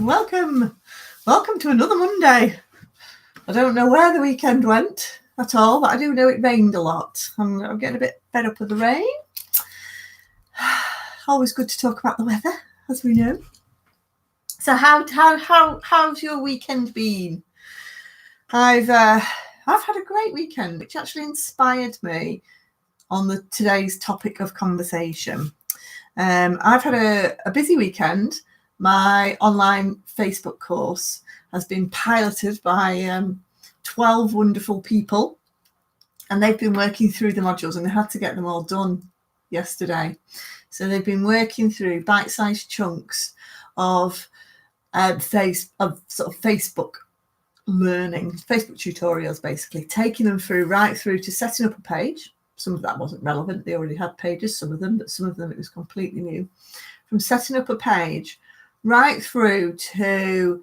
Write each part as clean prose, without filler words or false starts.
Welcome to another Monday. I don't know where the weekend went at all, but I do know it rained a lot. I'm getting a bit fed up with the rain. Always good to talk about the weather, as we know. So how's your weekend been? I've had a great weekend, which actually inspired me on today's topic of conversation. I've had a busy weekend. My online Facebook course has been piloted by 12 wonderful people, and they've been working through the modules, and they had to get them all done yesterday. So they've been working through bite-sized chunks of Facebook learning, Facebook tutorials, basically taking them right through to setting up a page. Some of that wasn't relevant. They already had pages, some of them, but some of them it was completely new. From setting up a page right through to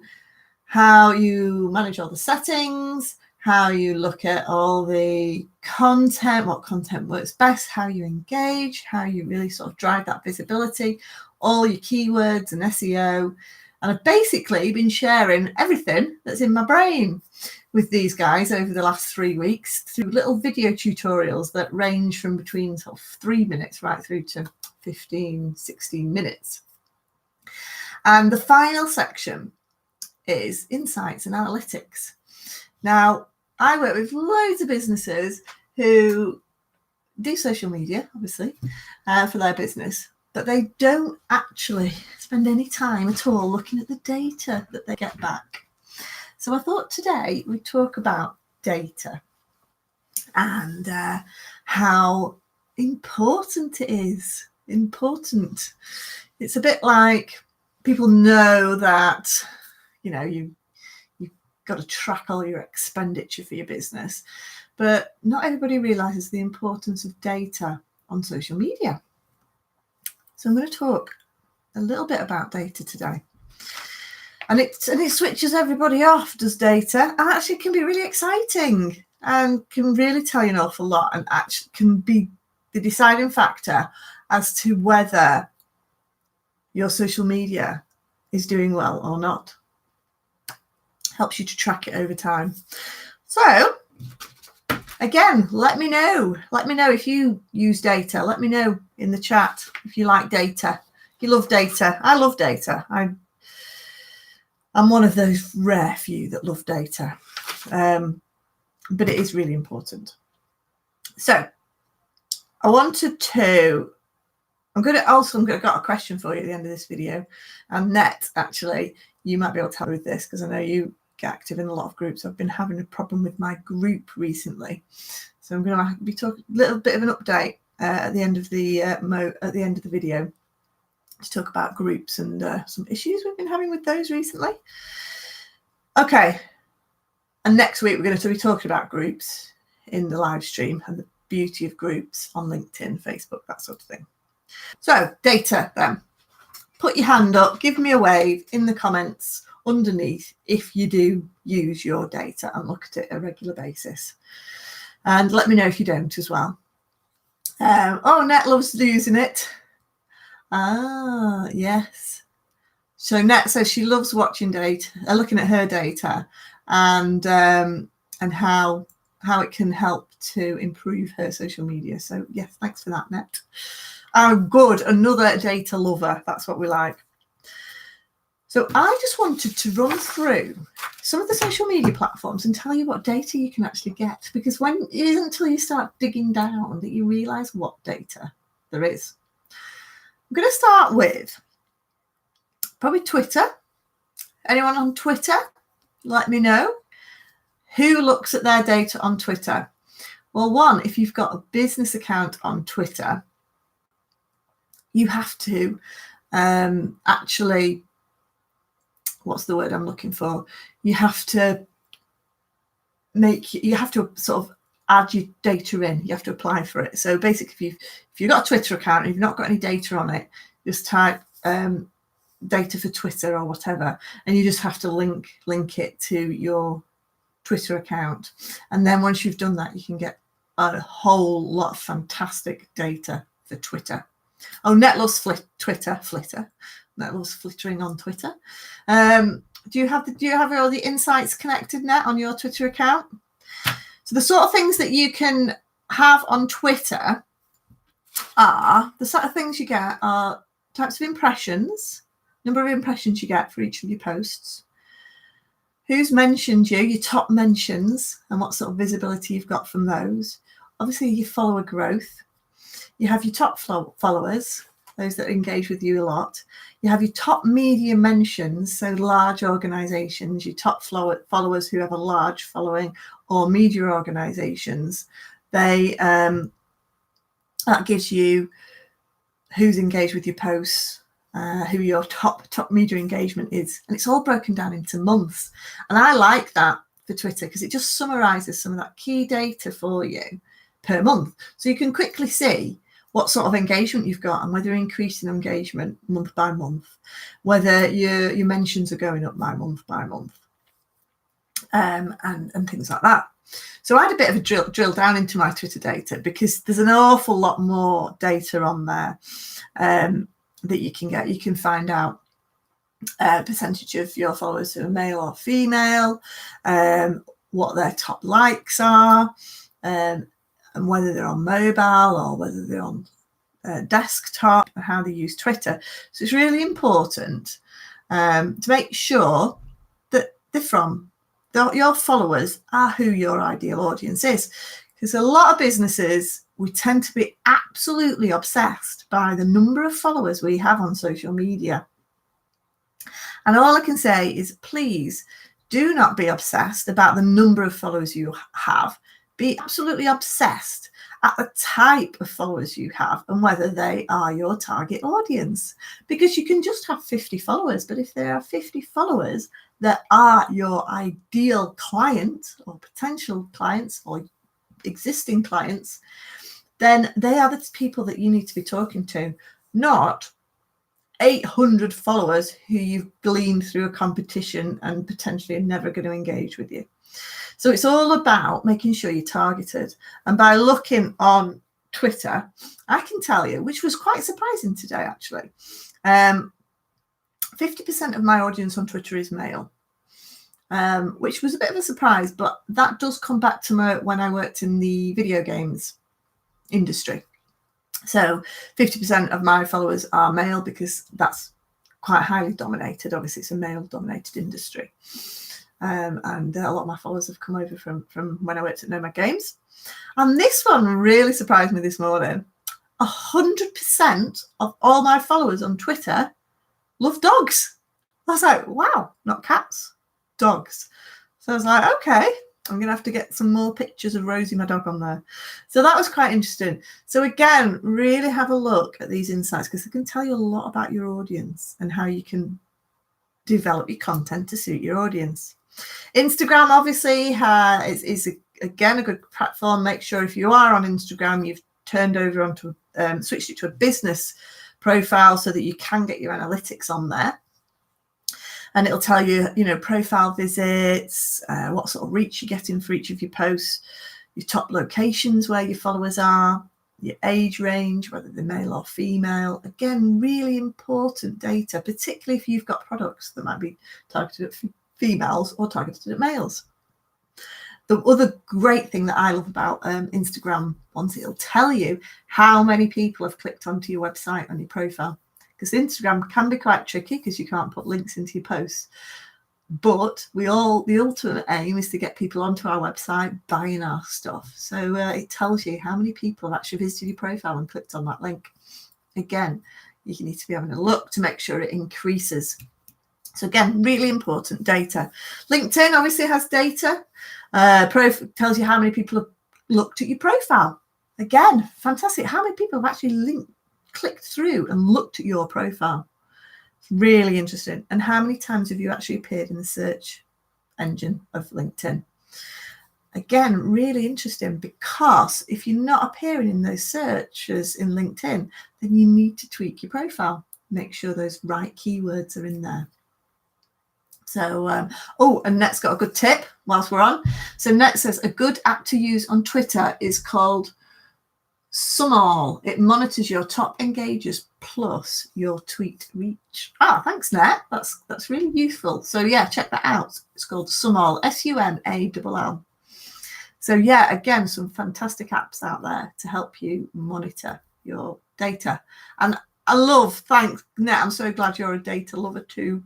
how you manage all the settings, how you look at all the content, what content works best, how you engage, how you really sort of drive that visibility, all your keywords and SEO. And I've basically been sharing everything that's in my brain with these guys over the last 3 weeks through little video tutorials that range from between sort of 3 minutes right through to 15, 16 minutes. And the final section is insights and analytics. Now, I work with loads of businesses who do social media, obviously, for their business, but they don't actually spend any time at all looking at the data that they get back. So I thought today we'd talk about data and how important it is. Important. It's a bit like people know that, you've got to track all your expenditure for your business, but not everybody realizes the importance of data on social media. So I'm going to talk a little bit about data today. And it switches everybody off, does data, and actually can be really exciting and can really tell you an awful lot, and actually can be the deciding factor as to whether your social media is doing well or not. Helps you to track it over time. So again, let me know if you use data. Let me know in the chat if you like data, if you love data. I love data. I'm one of those rare few that love data, but it is really important. So I've got a question for you at the end of this video. And Net, actually, you might be able to help with this because I know you get active in a lot of groups. I've been having a problem with my group recently, so I'm going to be talking a little bit of an update at the end of the video to talk about groups and some issues we've been having with those recently. Okay, and next week we're going to be talking about groups in the live stream and the beauty of groups on LinkedIn, Facebook, that sort of thing. So data then. Put your hand up, give me a wave in the comments underneath if you do use your data and look at it on a regular basis. And let me know if you don't as well. Net loves using it. Yes. So Net says she loves watching data, looking at her data, and how it can help to improve her social media. So yes, thanks for that, Net. Oh, good. Another data lover. That's what we like. So I just wanted to run through some of the social media platforms and tell you what data you can actually get, because it isn't until you start digging down that you realize what data there is. I'm going to start with probably Twitter. Anyone on Twitter? Let me know. Who looks at their data on Twitter? Well, one, if you've got a business account on Twitter, you have to actually, what's the word I'm looking for? You have to sort of add your data in. You have to apply for it. So basically, if you've got a Twitter account and you've not got any data on it, just type data for Twitter or whatever, and you just have to link it to your Twitter account. And then once you've done that, you can get a whole lot of fantastic data for Twitter. Oh, Net loves Twitter. Flitter. that was flittering on Twitter. Do you have all the insights connected now on your Twitter account? So the sort of things that you can have on Twitter are the sort of things you get are types of impressions, number of impressions you get for each of your posts, who's mentioned you, your top mentions, and what sort of visibility you've got from those. Obviously, your follower growth. You have your top followers, those that engage with you a lot. You have your top media mentions, so large organizations, your top followers who have a large following, or media organizations. They that gives you who's engaged with your posts, who your top media engagement is, and it's all broken down into months. And I like that for Twitter because it just summarizes some of that key data for you per month, so you can quickly see what sort of engagement you've got and whether you're increasing engagement month by month, whether your mentions are going up by month, and things like that. So I had a bit of a drill down into my Twitter data because there's an awful lot more data on there that you can get. You can find out percentage of your followers who are male or female, what their top likes are, and whether they're on mobile or whether they're on desktop, and how they use Twitter. So it's really important to make sure that your followers are who your ideal audience is. Because a lot of businesses, we tend to be absolutely obsessed by the number of followers we have on social media. And all I can say is, please do not be obsessed about the number of followers you have. Be absolutely obsessed at the type of followers you have and whether they are your target audience. Because you can just have 50 followers, but if there are 50 followers that are your ideal client or potential clients or existing clients, then they are the people that you need to be talking to, not 800 followers who you've gleaned through a competition and potentially are never going to engage with you. So it's all about making sure you're targeted. And by looking on Twitter, I can tell you, which was quite surprising today, actually, 50% of my audience on Twitter is male, which was a bit of a surprise, but that does come back to when I worked in the video games industry. So 50% of my followers are male because that's quite highly dominated. Obviously, it's a male-dominated industry. And a lot of my followers have come over from when I worked at Nomad Games. And this one really surprised me this morning. 100% of all my followers on Twitter love dogs. I was like, wow, not cats, dogs. So I was like, okay, I'm going to have to get some more pictures of Rosie, my dog, on there. So that was quite interesting. So again, really have a look at these insights because they can tell you a lot about your audience and how you can develop your content to suit your audience. Instagram obviously is again a good platform. Make sure if you are on Instagram, you've turned over onto switched it to a business profile so that you can get your analytics on there, and it'll tell you, profile visits, what sort of reach you're getting for each of your posts, your top locations where your followers are, your age range, whether they're male or female. Again, really important data, particularly if you've got products that might be targeted at females or targeted at males. The other great thing that I love about Instagram, once it'll tell you how many people have clicked onto your website on your profile, because Instagram can be quite tricky because you can't put links into your posts. But the ultimate aim is to get people onto our website buying our stuff. So it tells you how many people have actually visited your profile and clicked on that link. Again, you need to be having a look to make sure it increases. So again, really important data. LinkedIn obviously has data. Tells you how many people have looked at your profile. Again, fantastic. How many people have actually clicked through and looked at your profile? Really interesting. And how many times have you actually appeared in the search engine of LinkedIn? Again, really interesting, because if you're not appearing in those searches in LinkedIn, then you need to tweak your profile. Make sure those right keywords are in there. So, and Net's got a good tip whilst we're on. So Net says a good app to use on Twitter is called Sumall. It monitors your top engagers plus your tweet reach. Thanks, Net. That's really useful. So yeah, check that out. It's called Sumall, Sumall. So yeah, again, some fantastic apps out there to help you monitor your data. And I love, thanks, Net. I'm so glad you're a data lover too.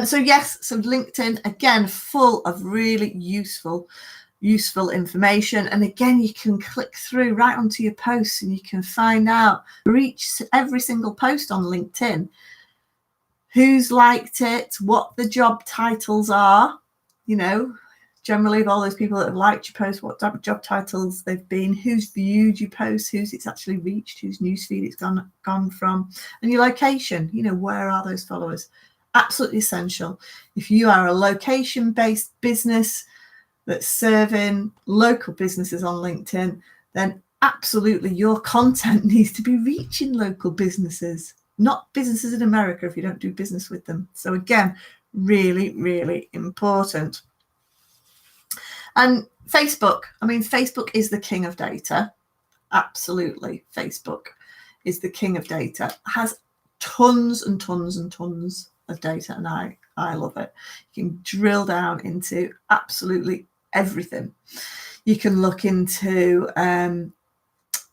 So yes, so LinkedIn, again, full of really useful information. And again, you can click through right onto your posts and you can find out for each every single post on LinkedIn who's liked it, what the job titles are, generally of all those people that have liked your post, what type of job titles they've been, who's viewed your post, who's it's actually reached, whose newsfeed it's gone from, and your location, where are those followers? Absolutely essential. If you are a location-based business that's serving local businesses on LinkedIn, then absolutely your content needs to be reaching local businesses, not businesses in America if you don't do business with them. So again, really, really important. And Facebook, Facebook is the king of data. Absolutely. Facebook is the king of data. Has tons and tons and tons of data, and I love it. You can drill down into absolutely everything. You can look into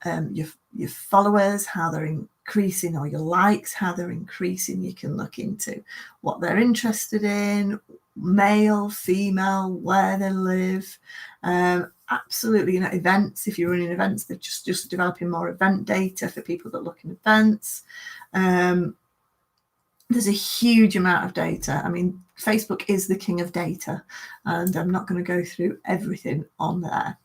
your followers, how they're increasing, or your likes, how they're increasing. You can look into what they're interested in, male, female, where they live. Absolutely, events. If you're running events, they're just developing more event data for people that look in events. There's a huge amount of data. Facebook is the king of data, and I'm not going to go through everything on there.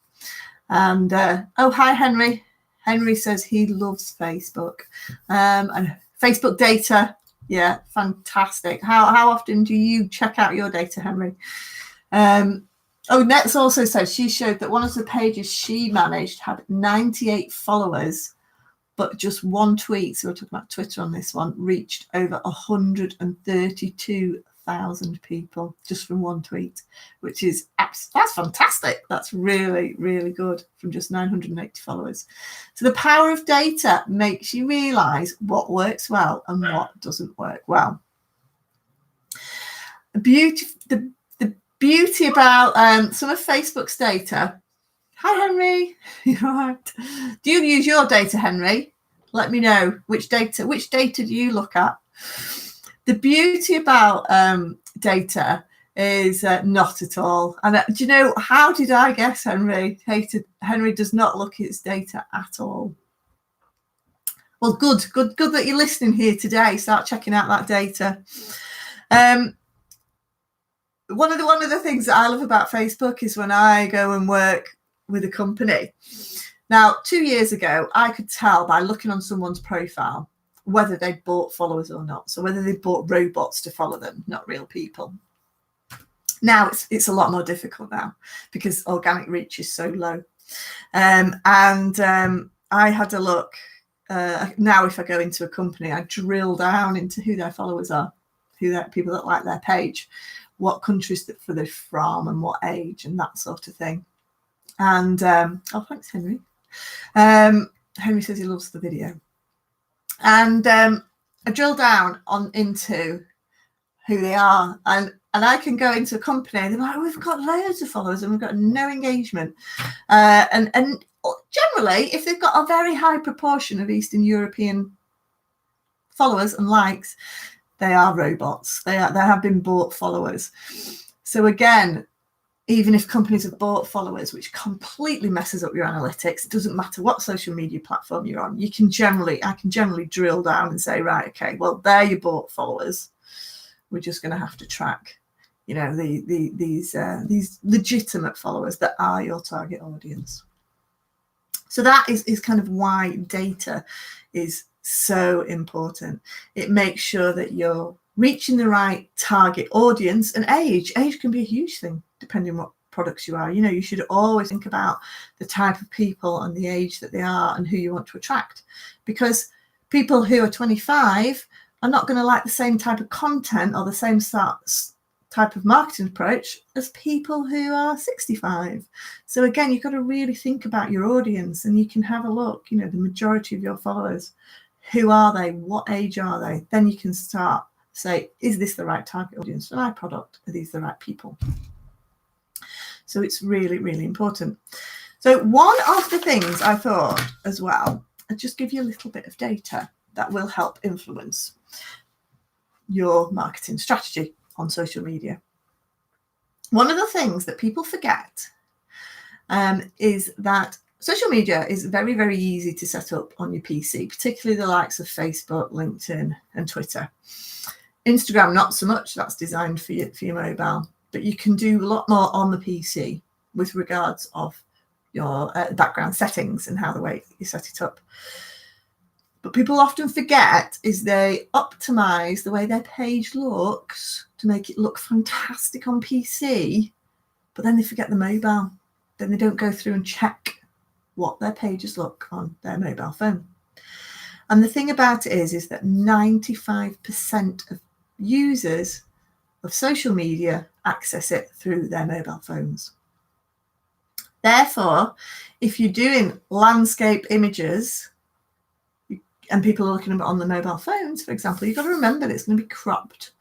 And hi, Henry. Henry says he loves Facebook. And Facebook data, yeah, fantastic. How often do you check out your data, Henry? Nets also says she showed that one of the pages she managed had 98 followers, but just one tweet, so we're talking about Twitter on this one, reached over 132,000 people just from one tweet, which is that's fantastic. That's really, really good from just 980 followers. So the power of data makes you realize what works well and what doesn't work well. The beauty about some of Facebook's data. Hi, Henry. You're all right. Do you use your data, Henry? Let me know which data do you look at? The beauty about data is not at all. And do you know, how did I guess Henry does not look at his data at all? Well, good that you're listening here today. Start checking out that data. One of the things that I love about Facebook is when I go and work with a company. Now, 2 years ago, I could tell by looking on someone's profile whether they bought followers or not. So whether they bought robots to follow them, not real people. Now it's a lot more difficult now because organic reach is so low. I had a look. Now, if I go into a company, I drill down into who their followers are, who they're people that like their page, what countries they're from, and what age, and that sort of thing. And thanks, Henry. Henry says he loves the video. And I drill down into who they are, and I can go into a company and they're like, we've got loads of followers and we've got no engagement. And generally, if they've got a very high proportion of Eastern European followers and likes, they are robots. They have been bought followers. So again, even if companies have bought followers, which completely messes up your analytics, it doesn't matter what social media platform you're on. I can generally drill down and say, right, okay, well, they're your bought followers. We're just going to have to track, these legitimate followers that are your target audience. So that is kind of why data is so important. It makes sure that you're reaching the right target audience, and age. Age can be a huge thing depending on what products you are. You should always think about the type of people and the age that they are and who you want to attract, because people who are 25 are not going to like the same type of content or the same type of marketing approach as people who are 65. So again, you've got to really think about your audience, and you can have a look, the majority of your followers, who are they? What age are they? Then you can start say, is this the right target audience for my product? Are these the right people? So it's really, really important. So one of the things I thought as well, I'd just give you a little bit of data that will help influence your marketing strategy on social media. One of the things that people forget is that social media is very, very easy to set up on your PC, particularly the likes of Facebook, LinkedIn, and Twitter. Instagram, not so much. That's designed for your mobile, but you can do a lot more on the PC with regards of your background settings and how the way you set it up. But people often forget is they optimize the way their page looks to make it look fantastic on PC, but then they forget the mobile. Then they don't go through and check what their pages look on their mobile phone. And the thing about it is that 95% of users of social media access it through their mobile phones. Therefore, if you're doing landscape images and people are looking at it on the mobile phones, for example, you've got to remember that it's going to be cropped.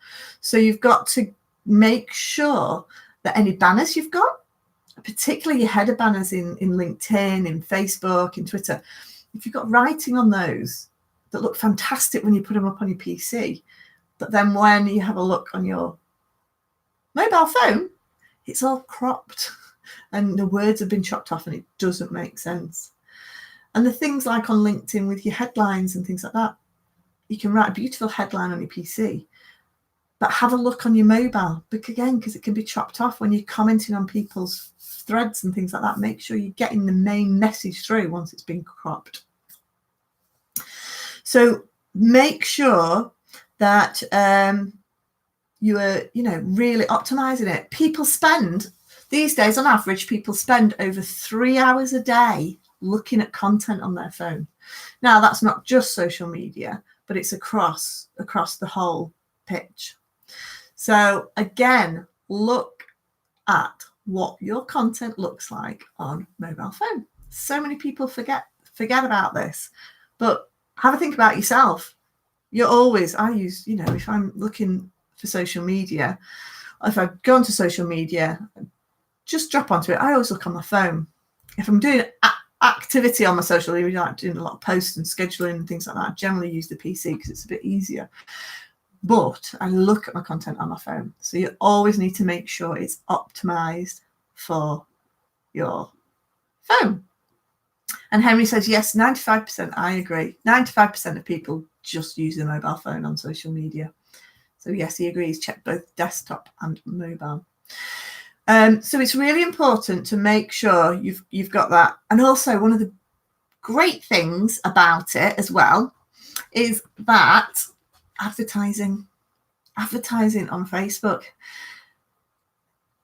So you've got to make sure that any banners you've got, particularly your header banners in LinkedIn, in Facebook, in Twitter, if you've got writing on those that look fantastic when you put them up on your PC, but then when you have a look on your mobile phone, it's all cropped and the words have been chopped off and it doesn't make sense. And the things like on LinkedIn with your headlines and things like that, you can write a beautiful headline on your PC, but have a look on your mobile, because it can be chopped off when you're commenting on people's threads and things like that. Make sure you're getting the main message through once it's been cropped. So make sure that you are, really optimizing it. People spend these days, on average, people spend over 3 hours a day looking at content on their phone. Now, that's not just social media, but it's across the whole pitch. So again, look at what your content looks like on mobile phone. So many people forget about this, but have a think about yourself. I use, if I'm looking for social media, if I go onto social media, just drop onto it. I always look on my phone. If I'm doing activity on my social media, like doing a lot of posts and scheduling and things like that, I generally use the PC because it's a bit easier. But I look at my content on my phone. So you always need to make sure it's optimized for your phone. And Henry says, yes, 95%. I agree. 95% of people just use their mobile phone on social media. So yes, he agrees. Check both desktop and mobile. So it's really important to make sure you've got that. And also, one of the great things about it as well is that advertising on Facebook.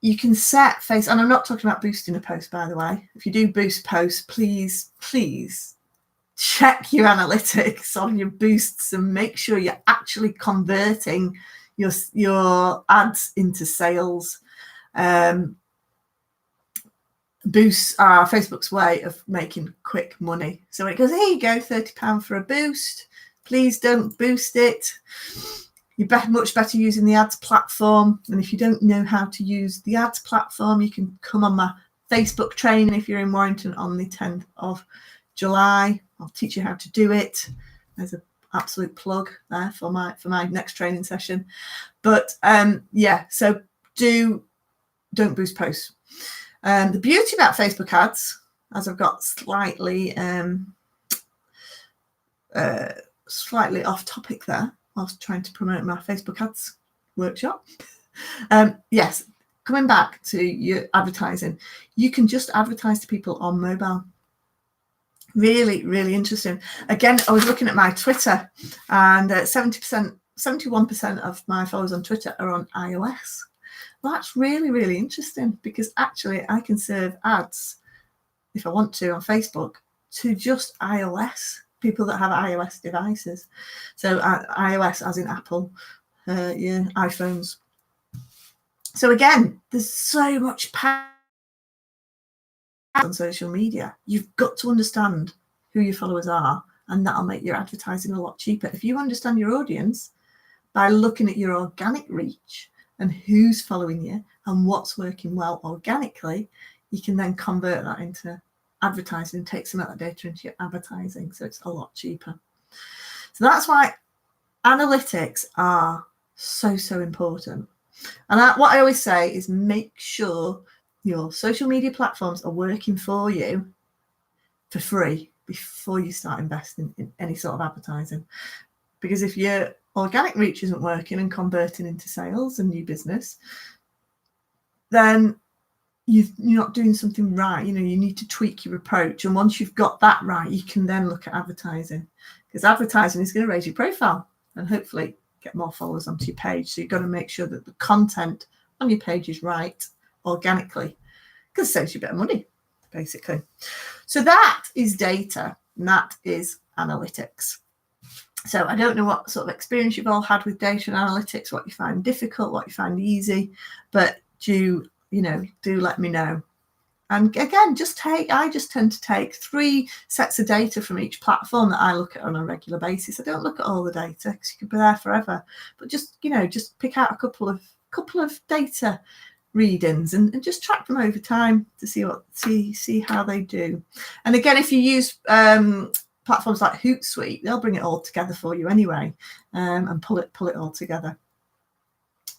You can set and I'm not talking about boosting a post, by the way. If you do boost posts, please check your analytics on your boosts and make sure you're actually converting your ads into sales. Boosts are Facebook's way of making quick money. So when it goes, here you go, £30 for a boost, please don't boost it. You're much better using the ads platform. And if you don't know how to use the ads platform, you can come on my Facebook training if you're in Warrington on the 10th of July. I'll teach you how to do it. There's an absolute plug there for my next training session. But so don't boost posts. The beauty about Facebook ads, as I've got slightly off topic there, whilst trying to promote my Facebook ads workshop. Yes, coming back to your advertising, you can just advertise to people on mobile. Really, really interesting. Again, I was looking at my Twitter, and 71% of my followers on Twitter are on iOS. Well, that's really, really interesting, because actually I can serve ads, if I want to, on Facebook to just iOS, people that have iOS devices. So iOS as in Apple, iPhones. So again, there's so much power on social media. You've got to understand who your followers are, and that'll make your advertising a lot cheaper. If you understand your audience by looking at your organic reach and who's following you and what's working well organically, you can then convert that into advertising and take some of that data into your advertising, so it's a lot cheaper. So that's why analytics are so important. And what I always say is make sure your social media platforms are working for you for free before you start investing in any sort of advertising. Because if your organic reach isn't working and converting into sales and new business, then you're not doing something right. You need to tweak your approach. And once you've got that right, you can then look at advertising, because advertising is going to raise your profile and hopefully get more followers onto your page. So you've got to make sure that the content on your page is right organically, because it saves you a bit of money, basically. So that is data, and that is analytics. So I don't know what sort of experience you've all had with data and analytics, what you find difficult, what you find easy, but do let me know. And again, I just tend to take 3 sets of data from each platform that I look at on a regular basis. I don't look at all the data because you could be there forever, but just pick out a couple of data readings and just track them over time to see how they do. And again, if you use platforms like Hootsuite, they'll bring it all together for you anyway, and pull it all together.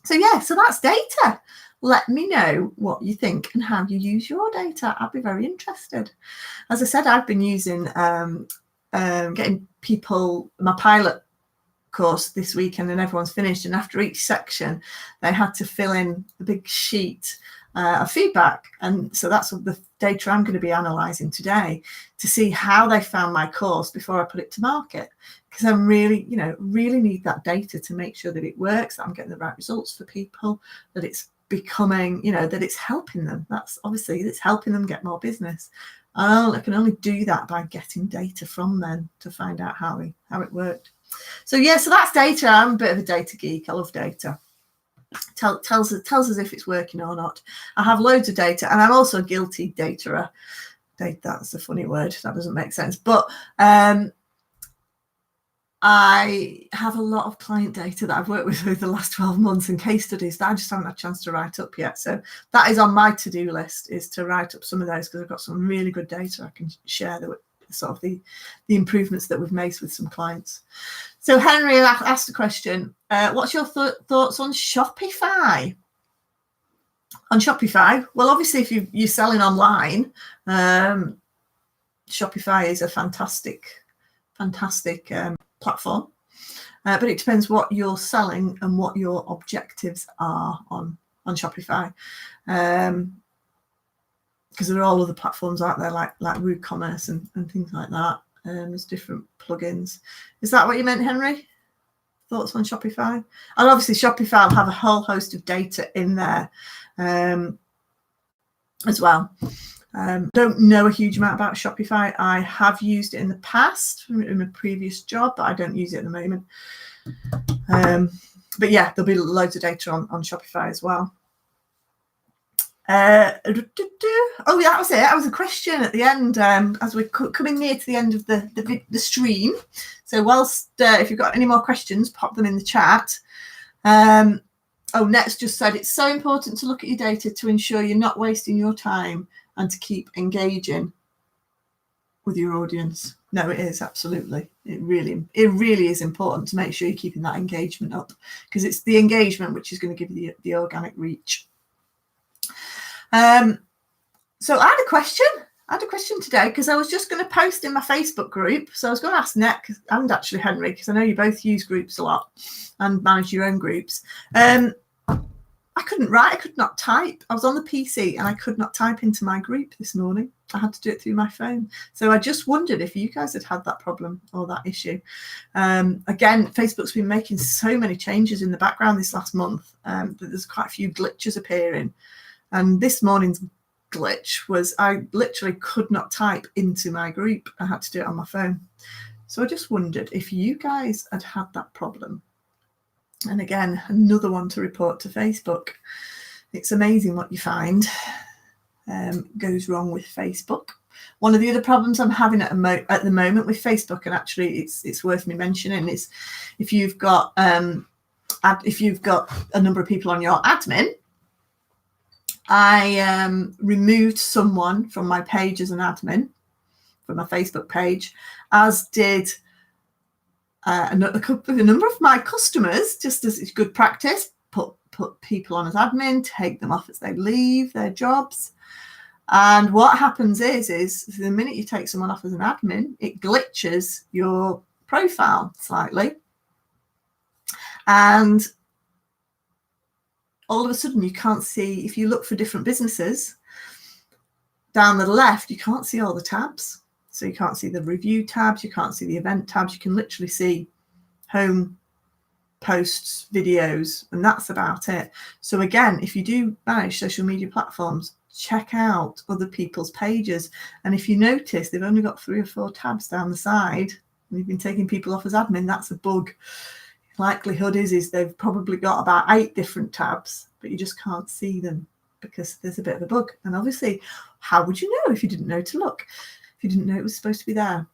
So that's data. Let me know what you think and how you use your data. I'd be very interested. As I said, I've been using getting people my pilot course this weekend, and everyone's finished, and after each section they had to fill in a big sheet of feedback, and so that's the data I'm going to be analysing today to see how they found my course before I put it to market, because I really need that data to make sure that it works, that I'm getting the right results for people, that it's becoming, that it's helping them. It's helping them get more business. I can only do that by getting data from them to find out how it worked. So that's data. I'm a bit of a data geek. I love data. Tells us if it's working or not. I have loads of data, and I'm also a guilty dataer. That's a funny word. That doesn't make sense. But I have a lot of client data that I've worked with over the last 12 months and case studies that I just haven't had a chance to write up yet. So that is on my to-do list, is to write up some of those, because I've got some really good data I can share the improvements that we've made with some clients. So Henry asked a question. What's your thoughts on Shopify? On Shopify? Well, obviously, if you're selling online, Shopify is a fantastic platform, but it depends what you're selling and what your objectives are on Shopify, because there are all other platforms out there like WooCommerce and things like that. There's different plugins. Is that what you meant, Henry? Thoughts on Shopify? And obviously Shopify will have a whole host of data in there as well. Don't know a huge amount about Shopify. I have used it in the past in a previous job, but I don't use it at the moment. But there'll be loads of data on Shopify as well. That was it. That was a question at the end, as we're coming near to the end of the stream. So whilst if you've got any more questions, pop them in the chat. Net's just said it's so important to look at your data to ensure you're not wasting your time and to keep engaging with your audience. No, it is, absolutely. It really is important to make sure you're keeping that engagement up, because it's the engagement which is going to give you the organic reach. So I had a question today, because I was just going to post in my Facebook group. So I was going to ask Net and actually Henry, because I know you both use groups a lot and manage your own groups. I couldn't write, I could not type. I was on the PC and I could not type into my group this morning. I had to do it through my phone. So I just wondered if you guys had that problem or that issue. Again, Facebook's been making so many changes in the background this last month that there's quite a few glitches appearing. And this morning's glitch was I literally could not type into my group. I had to do it on my phone. So I just wondered if you guys had that problem. And again, another one to report to Facebook. It's amazing what you find goes wrong with Facebook. One of the other problems I'm having at the moment with Facebook, and actually it's worth me mentioning, is if you've got a number of people on your admin. I removed someone from my page as an admin, from my Facebook page, as did a number of my customers, just as it's good practice. Put people on as admin, take them off as they leave their jobs. And what happens is the minute you take someone off as an admin, it glitches your profile slightly. And all of a sudden you can't see, if you look for different businesses, down the left, you can't see all the tabs. So you can't see the review tabs, you can't see the event tabs, you can literally see home, posts, videos, and that's about it. So again, if you do manage social media platforms, check out other people's pages. And if you notice they've only got 3 or 4 tabs down the side, and you've been taking people off as admin, that's a bug. Likelihood is they've probably got about 8 different tabs, but you just can't see them because there's a bit of a bug. And obviously, how would you know if you didn't know to look? If you didn't know it was supposed to be there?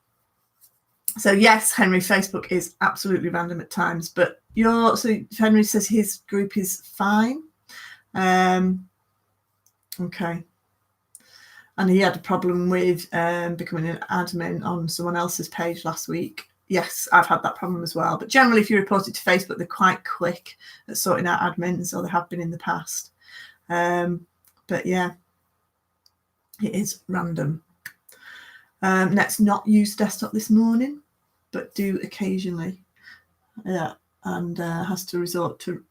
So yes, Henry, Facebook is absolutely random at times, but so Henry says his group is fine. Okay. And he had a problem with becoming an admin on someone else's page last week. Yes, I've had that problem as well. But generally, if you report it to Facebook, they're quite quick at sorting out admins, or they have been in the past. But yeah, it is random. Let's not use desktop this morning, but do occasionally. Yeah, and has to resort to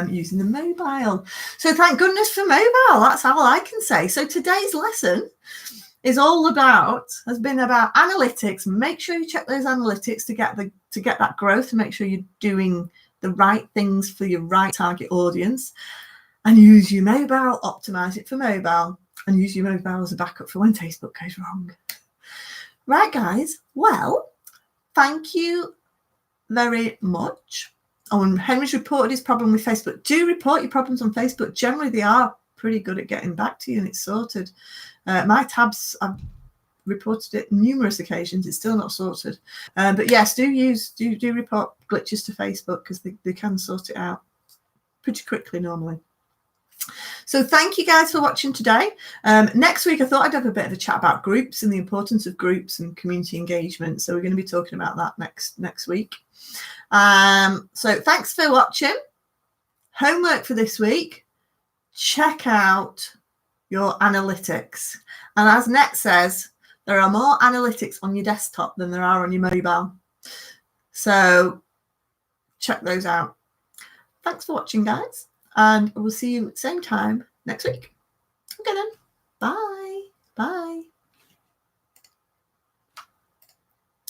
using the mobile. So thank goodness for mobile. That's all I can say. So today's lesson has been about analytics. Make sure you check those analytics to get that growth, and make sure you're doing the right things for your right target audience, and use your mobile, optimize it for mobile, and use your mobile as a backup for when Facebook goes wrong. Right, guys. Well, thank you very much. Oh, and Henry's reported his problem with Facebook. Do report your problems on Facebook. Generally, they are pretty good at getting back to you, and it's sorted. My tabs, I've reported it numerous occasions. It's still not sorted. But yes, do report glitches to Facebook, because they can sort it out pretty quickly normally. So thank you guys for watching today. Next week, I thought I'd have a bit of a chat about groups and the importance of groups and community engagement. So we're going to be talking about that next week. So thanks for watching. Homework for this week: check out your analytics. And as Net says, there are more analytics on your desktop than there are on your mobile. So check those out. Thanks for watching, guys. And we'll see you at the same time next week. Okay then. Bye. Bye.